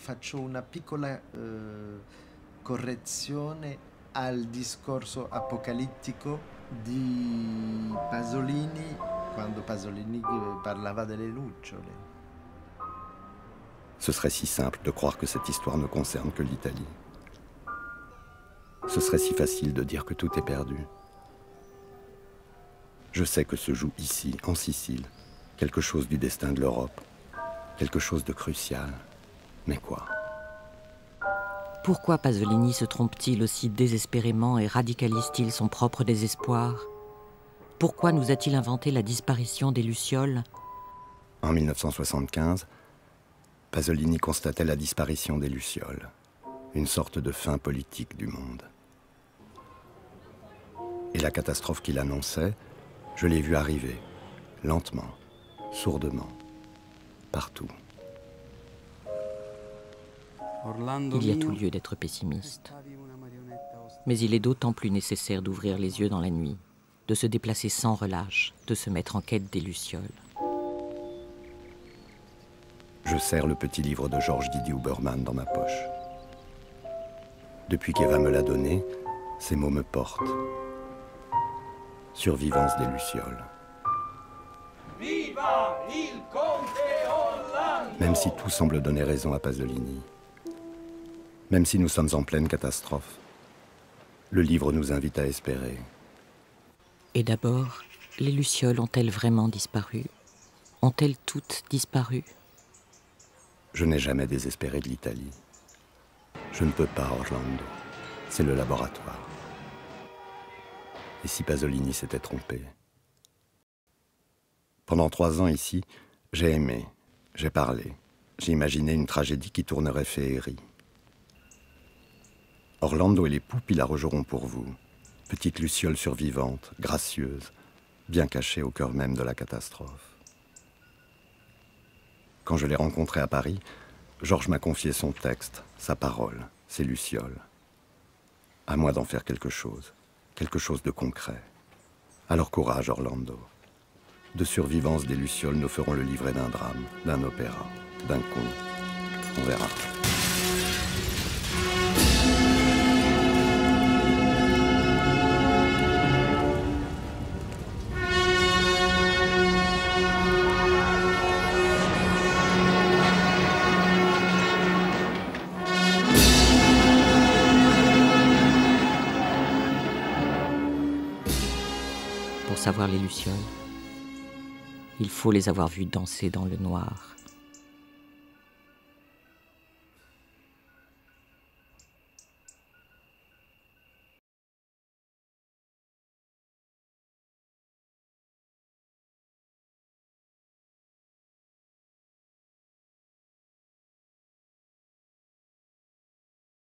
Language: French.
faccio una piccola correzione al discorso apocalittico di Pasolini, quando Pasolini parlava delle lucciole. Ce serait si simple de croire que cette histoire ne concerne que l'Italie. Ce serait si facile de dire que tout est perdu. Je sais que se joue ici, en Sicile, quelque chose du destin de l'Europe, quelque chose de crucial. Mais quoi? Pourquoi Pasolini se trompe-t-il aussi désespérément et radicalise-t-il son propre désespoir? Pourquoi nous a-t-il inventé la disparition des Lucioles? En 1975, Pasolini constatait la disparition des Lucioles, une sorte de fin politique du monde. Et la catastrophe qu'il annonçait, je l'ai vue arriver, lentement, sourdement, partout. Il y a tout lieu d'être pessimiste. Mais il est d'autant plus nécessaire d'ouvrir les yeux dans la nuit, de se déplacer sans relâche, de se mettre en quête des Lucioles. Je serre le petit livre de Georges Didier Huberman dans ma poche. Depuis qu'Eva me l'a donné, ces mots me portent. Survivance des Lucioles. Viva il Conte Orlando! Même si tout semble donner raison à Pasolini, même si nous sommes en pleine catastrophe, le livre nous invite à espérer. Et d'abord, les Lucioles ont-elles vraiment disparu? Ont-elles toutes disparu? Je n'ai jamais désespéré de l'Italie. Je ne peux pas, Orlando. C'est le laboratoire. Et si Pasolini s'était trompé? Pendant 3 ans ici, j'ai aimé, j'ai parlé, j'ai imaginé une tragédie qui tournerait féerie. Orlando et les poupes y la rejouront pour vous. Petite luciole survivante, gracieuse, bien cachée au cœur même de la catastrophe. Quand je l'ai rencontré à Paris, Georges m'a confié son texte, sa parole, ses lucioles. À moi d'en faire quelque chose de concret. Alors courage, Orlando. De survivance des lucioles, nous ferons le livret d'un drame, d'un opéra, d'un conte. On verra. Pour savoir les Lucioles, il faut les avoir vues danser dans le noir.